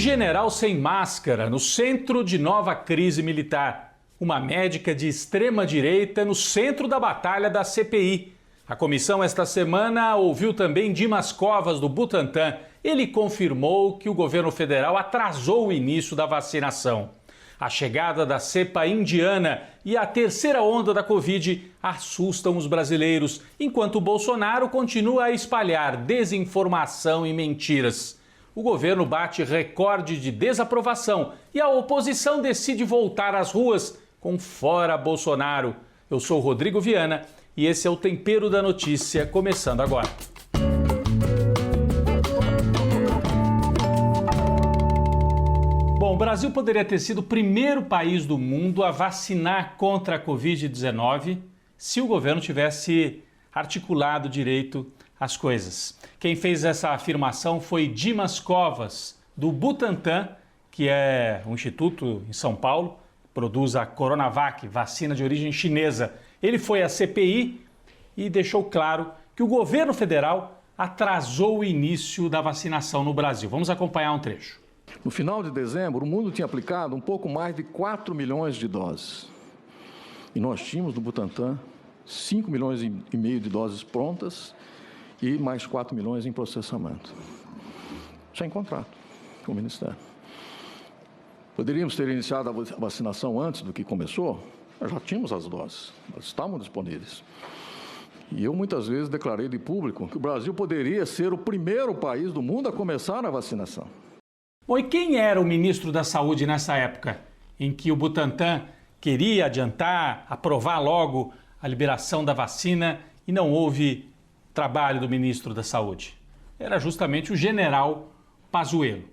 general sem máscara no centro de nova crise militar. Uma médica de extrema-direita no centro da batalha da CPI. A comissão esta semana ouviu também Dimas Covas, do Butantan. Ele confirmou que o governo federal atrasou o início da vacinação. A chegada da cepa indiana e a terceira onda da Covid assustam os brasileiros, enquanto o Bolsonaro continua a espalhar desinformação e mentiras. O governo bate recorde de desaprovação e a oposição decide voltar às ruas com Fora Bolsonaro. Eu sou Rodrigo Viana e esse é o Tempero da Notícia, começando agora. Bom, o Brasil poderia ter sido o primeiro país do mundo a vacinar contra a Covid-19 se o governo tivesse articulado direito as coisas. Quem fez essa afirmação foi Dimas Covas, do Butantan, que é um instituto em São Paulo, produz a Coronavac, vacina de origem chinesa. Ele foi à CPI e deixou claro que o governo federal atrasou o início da vacinação no Brasil. Vamos acompanhar um trecho. No final de dezembro, o mundo tinha aplicado um pouco mais de 4 milhões de doses. E nós tínhamos no Butantan 5 milhões e meio de doses prontas e mais 4 milhões em processamento. Sem contrato com o Ministério. Poderíamos ter iniciado a vacinação antes do que começou? Nós já tínhamos as doses, elas estavam disponíveis. E eu muitas vezes declarei de público que o Brasil poderia ser o primeiro país do mundo a começar a vacinação. Bom, e quem era o ministro da Saúde nessa época em que o Butantan queria adiantar, aprovar logo a liberação da vacina e não houve trabalho do ministro da Saúde? Era justamente o general Pazuello,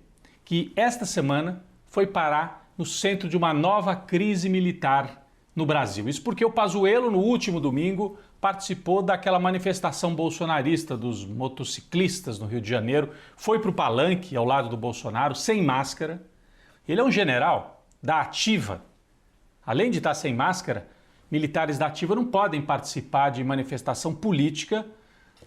que esta semana foi parar no centro de uma nova crise militar no Brasil. Isso porque o Pazuello, no último domingo, participou daquela manifestação bolsonarista dos motociclistas no Rio de Janeiro, foi para o palanque ao lado do Bolsonaro, sem máscara. Ele é um general da Ativa. Além de estar sem máscara, militares da Ativa não podem participar de manifestação política,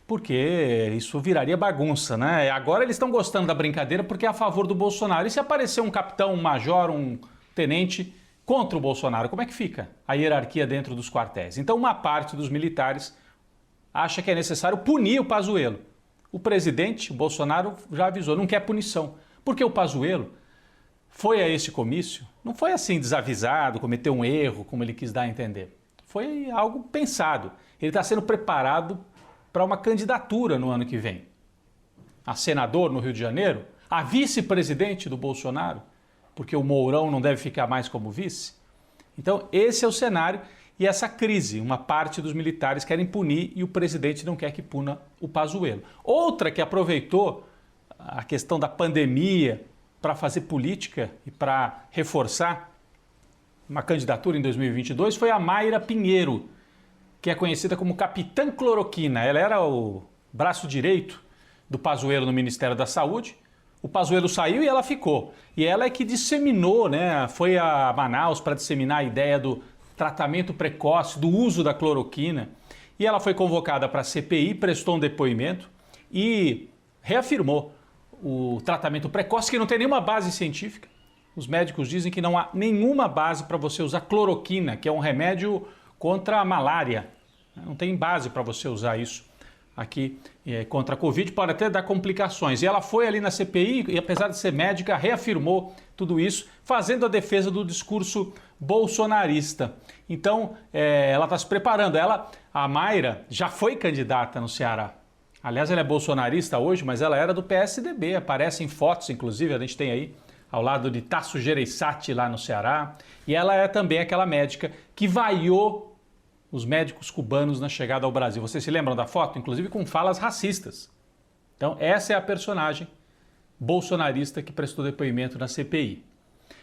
porque isso viraria bagunça, né? Agora eles estão gostando da brincadeira porque é a favor do Bolsonaro. E se aparecer um capitão, um major, um tenente contra o Bolsonaro, como é que fica a hierarquia dentro dos quartéis? Então uma parte dos militares acha que é necessário punir o Pazuello. O presidente, o Bolsonaro, já avisou, não quer punição. Porque o Pazuello foi a esse comício, não foi assim desavisado, cometeu um erro, como ele quis dar a entender. Foi algo pensado. Ele está sendo preparado para uma candidatura no ano que vem. A senador no Rio de Janeiro, a vice-presidente do Bolsonaro, porque o Mourão não deve ficar mais como vice. Então esse é o cenário e essa crise, uma parte dos militares querem punir e o presidente não quer que puna o Pazuello. Outra que aproveitou a questão da pandemia para fazer política e para reforçar uma candidatura em 2022 foi a Mayra Pinheiro, que é conhecida como Capitã Cloroquina. Ela era o braço direito do Pazuello no Ministério da Saúde. O Pazuello saiu e ela ficou. E ela é que disseminou, né? Foi a Manaus para disseminar a ideia do tratamento precoce, do uso da cloroquina. E ela foi convocada para a CPI, prestou um depoimento e reafirmou o tratamento precoce, que não tem nenhuma base científica. Os médicos dizem que não há nenhuma base para você usar cloroquina, que é um remédio contra a malária. Não tem base para você usar isso aqui contra a Covid, pode até dar complicações. E ela foi ali na CPI e, apesar de ser médica, reafirmou tudo isso, fazendo a defesa do discurso bolsonarista. Então, ela está se preparando. A Mayra, já foi candidata no Ceará. Aliás, ela é bolsonarista hoje, mas ela era do PSDB. Aparece em fotos, inclusive, a gente tem aí, ao lado de Tasso Gereissati lá no Ceará. E ela é também aquela médica que vaiou os médicos cubanos na chegada ao Brasil. Vocês se lembram da foto? Inclusive com falas racistas. Então essa é a personagem bolsonarista que prestou depoimento na CPI.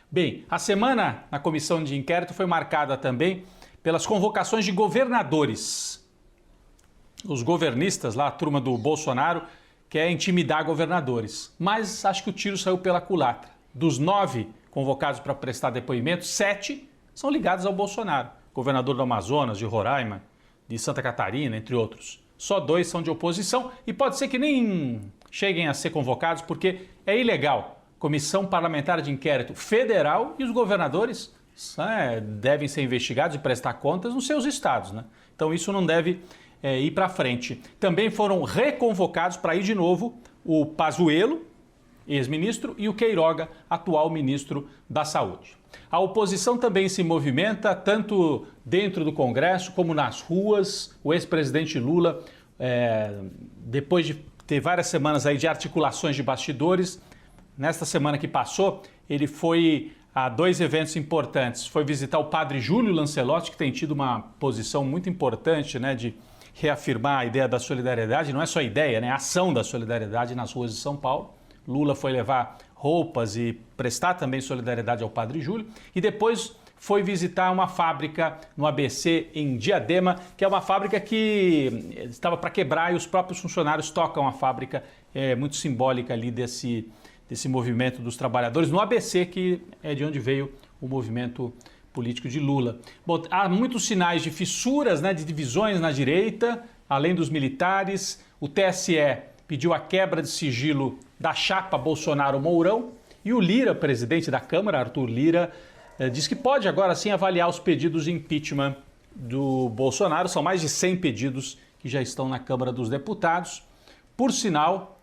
Bem, a semana na comissão de inquérito foi marcada também pelas convocações de governadores. Os governistas lá, a turma do Bolsonaro, quer intimidar governadores. Mas acho que o tiro saiu pela culatra. Dos 9 convocados para prestar depoimento, 7 são ligados ao Bolsonaro. Governador do Amazonas, de Roraima, de Santa Catarina, entre outros. Só 2 são de oposição e pode ser que nem cheguem a ser convocados porque é ilegal comissão parlamentar de inquérito federal e os governadores devem ser investigados e prestar contas nos seus estados, né? Então isso não deve ir para frente. Também foram reconvocados para ir de novo o Pazuello, ex-ministro, e o Queiroga, atual ministro da Saúde. A oposição também se movimenta, tanto dentro do Congresso como nas ruas. O ex-presidente Lula, depois de ter várias semanas aí de articulações de bastidores, nesta semana que passou, ele foi a 2 eventos importantes. Foi visitar o padre Júlio Lancelotti, que tem tido uma posição muito importante, né, de reafirmar a ideia da solidariedade, não é só ideia, né, a ação da solidariedade nas ruas de São Paulo. Lula foi levar roupas e prestar também solidariedade ao padre Júlio. E depois foi visitar uma fábrica no ABC em Diadema, que é uma fábrica que estava para quebrar e os próprios funcionários tocam a fábrica, muito simbólica ali desse movimento dos trabalhadores, no ABC, que é de onde veio o movimento político de Lula. Bom, há muitos sinais de fissuras, né, de divisões na direita, além dos militares. O TSE pediu a quebra de sigilo da chapa Bolsonaro-Mourão e o Lira, presidente da Câmara, Arthur Lira, diz que pode agora sim avaliar os pedidos de impeachment do Bolsonaro. São mais de 100 pedidos que já estão na Câmara dos Deputados. Por sinal,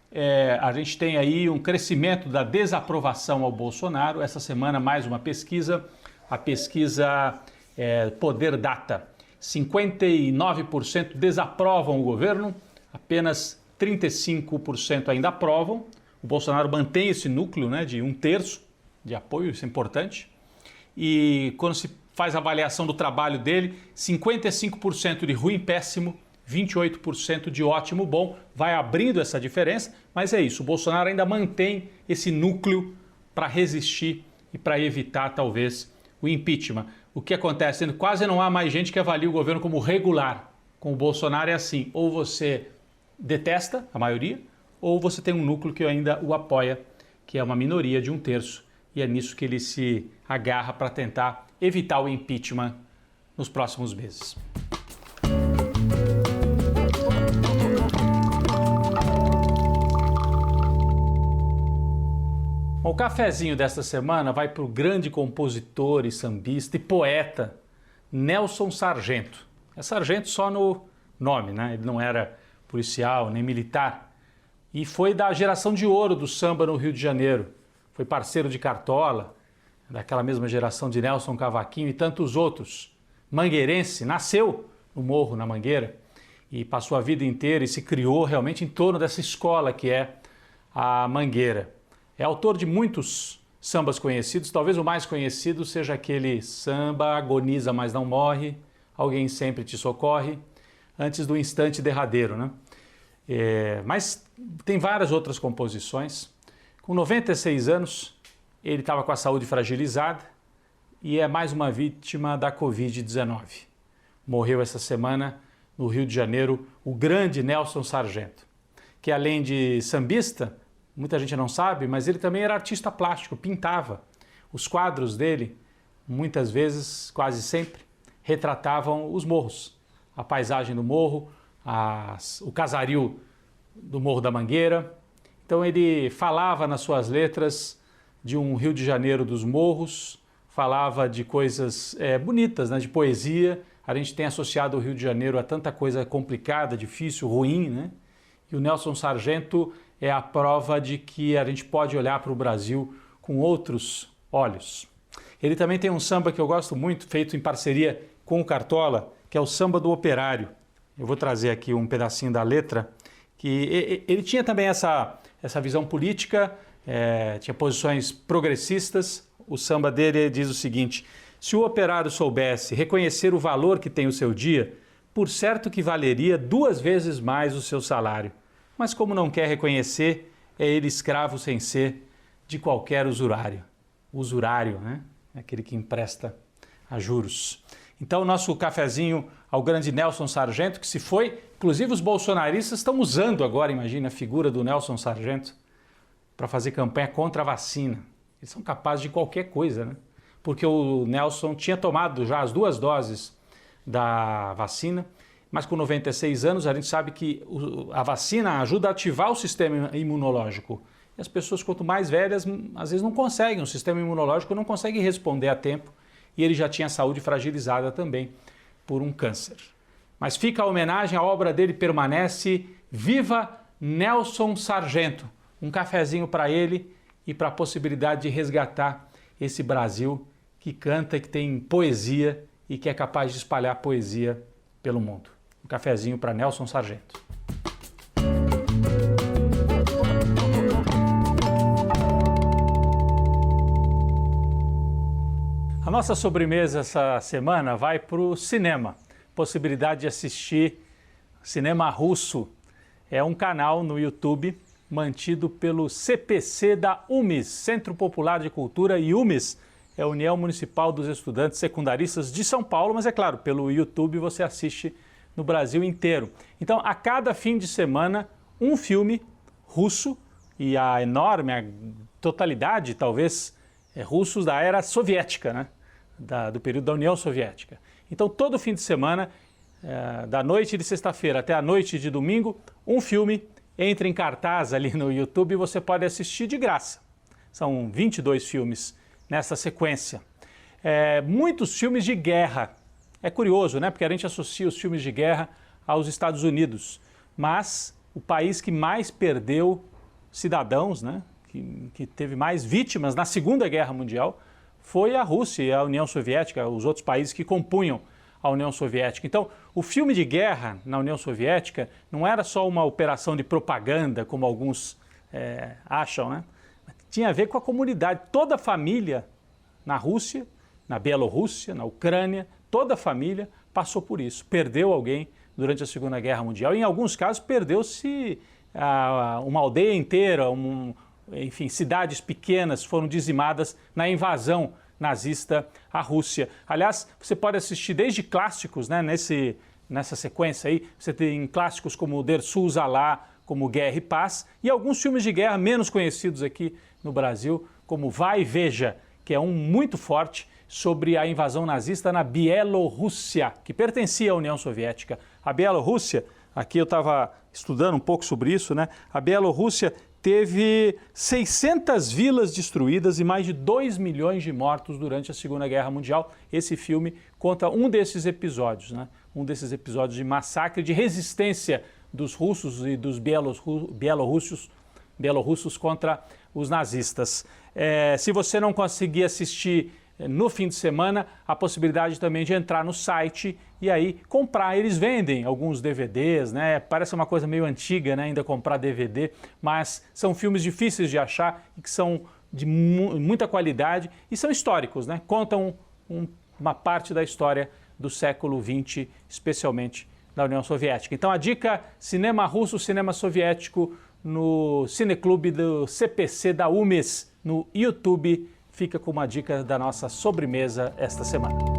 a gente tem aí um crescimento da desaprovação ao Bolsonaro. Essa semana mais uma pesquisa, a pesquisa Poder Data. 59% desaprovam o governo, apenas 35% ainda aprovam. O Bolsonaro mantém esse núcleo, né, de 1/3 de apoio, isso é importante. E quando se faz a avaliação do trabalho dele, 55% de ruim, péssimo, 28% de ótimo, bom. Vai abrindo essa diferença, mas é isso. O Bolsonaro ainda mantém esse núcleo para resistir e para evitar, talvez, o impeachment. O que acontece? Quase não há mais gente que avalia o governo como regular. Com o Bolsonaro é assim, ou você detesta, a maioria, ou você tem um núcleo que ainda o apoia, que é uma minoria de 1/3, e é nisso que ele se agarra para tentar evitar o impeachment nos próximos meses. O cafezinho desta semana vai para o grande compositor e sambista e poeta Nelson Sargento. É sargento só no nome, né? Ele não era policial nem militar. E foi da geração de ouro do samba no Rio de Janeiro. Foi parceiro de Cartola, daquela mesma geração de Nelson Cavaquinho e tantos outros. Mangueirense, nasceu no Morro, na Mangueira, e passou a vida inteira e se criou realmente em torno dessa escola que é a Mangueira. É autor de muitos sambas conhecidos, talvez o mais conhecido seja aquele samba Agoniza, mas não morre, Alguém sempre te socorre, antes do instante derradeiro, né? Mas tem várias outras composições. Com 96 anos, ele estava com a saúde fragilizada e é mais uma vítima da Covid-19. Morreu essa semana no Rio de Janeiro o grande Nelson Sargento, que além de sambista, muita gente não sabe, mas ele também era artista plástico, pintava. Os quadros dele, muitas vezes, quase sempre, retratavam os morros, a paisagem do morro, o casario do Morro da Mangueira. Então ele falava nas suas letras de um Rio de Janeiro dos morros, falava de coisas bonitas, né, de poesia. A gente tem associado o Rio de Janeiro a tanta coisa complicada, difícil, ruim, né? E o Nelson Sargento é a prova de que a gente pode olhar para o Brasil com outros olhos. Ele também tem um samba que eu gosto muito, feito em parceria com o Cartola, que é o Samba do Operário. Eu vou trazer aqui um pedacinho da letra, que ele tinha também essa visão política, tinha posições progressistas. O samba dele diz o seguinte: se o operário soubesse reconhecer o valor que tem o seu dia, por certo que valeria 2 vezes mais o seu salário. Mas como não quer reconhecer, é ele escravo sem ser de qualquer usurário. Usurário, né? Aquele que empresta a juros. Então, o nosso cafezinho ao grande Nelson Sargento, que se foi, inclusive os bolsonaristas estão usando agora, imagina, a figura do Nelson Sargento para fazer campanha contra a vacina. Eles são capazes de qualquer coisa, né? Porque o Nelson tinha tomado já as 2 doses da vacina, mas com 96 anos a gente sabe que a vacina ajuda a ativar o sistema imunológico E as pessoas, quanto mais velhas, às vezes não conseguem, o sistema imunológico não consegue responder a tempo. E ele já tinha a saúde fragilizada também por um câncer. Mas fica a homenagem, a obra dele permanece. Viva Nelson Sargento! Um cafezinho para ele e para a possibilidade de resgatar esse Brasil que canta, que tem poesia e que é capaz de espalhar poesia pelo mundo. Um cafezinho para Nelson Sargento. A nossa sobremesa essa semana vai para o cinema. Possibilidade de assistir cinema russo. É um canal no YouTube mantido pelo CPC da UMES, Centro Popular de Cultura, e UMES é a União Municipal dos Estudantes Secundaristas de São Paulo, mas é claro, pelo YouTube você assiste no Brasil inteiro. Então, a cada fim de semana, um filme russo, e a enorme, a totalidade, talvez, russos da era soviética, né? Do período da União Soviética. Então, todo fim de semana, da noite de sexta-feira até a noite de domingo, um filme entra em cartaz ali no YouTube e você pode assistir de graça. São 22 filmes nessa sequência. Muitos filmes de guerra. É curioso, né? Porque a gente associa os filmes de guerra aos Estados Unidos. Mas o país que mais perdeu cidadãos, né? Que teve mais vítimas na Segunda Guerra Mundial, foi a Rússia e a União Soviética, os outros países que compunham a União Soviética. Então, o filme de guerra na União Soviética não era só uma operação de propaganda, como alguns acham, né? Tinha a ver com a comunidade. Toda a família na Rússia, na Bielorrússia, na Ucrânia, toda a família passou por isso. Perdeu alguém durante a Segunda Guerra Mundial. E, em alguns casos, perdeu-se uma aldeia inteira, enfim, cidades pequenas foram dizimadas na invasão nazista à Rússia. Aliás, você pode assistir desde clássicos, né, nessa sequência aí. Você tem clássicos como Der Sul Zalá, como Guerra e Paz, e alguns filmes de guerra menos conhecidos aqui no Brasil, como Vai e Veja, que é um muito forte sobre a invasão nazista na Bielorrússia, que pertencia à União Soviética. A Bielorrússia, aqui eu estava estudando um pouco sobre isso, né? A Bielorrússia teve 600 vilas destruídas e mais de 2 milhões de mortos durante a Segunda Guerra Mundial. Esse filme conta um desses episódios, né? Um desses episódios de massacre, de resistência dos russos e dos bielorrussos contra os nazistas. Se você não conseguir assistir no fim de semana, a possibilidade também de entrar no site e aí comprar. Eles vendem alguns DVDs, né? Parece uma coisa meio antiga, né? Ainda comprar DVD, mas são filmes difíceis de achar e que são de muita qualidade e são históricos, né? Contam uma parte da história do século XX, especialmente da União Soviética. Então a dica: cinema russo, cinema soviético no Cineclube do CPC da UMES no YouTube. Fica com uma dica da nossa sobremesa esta semana.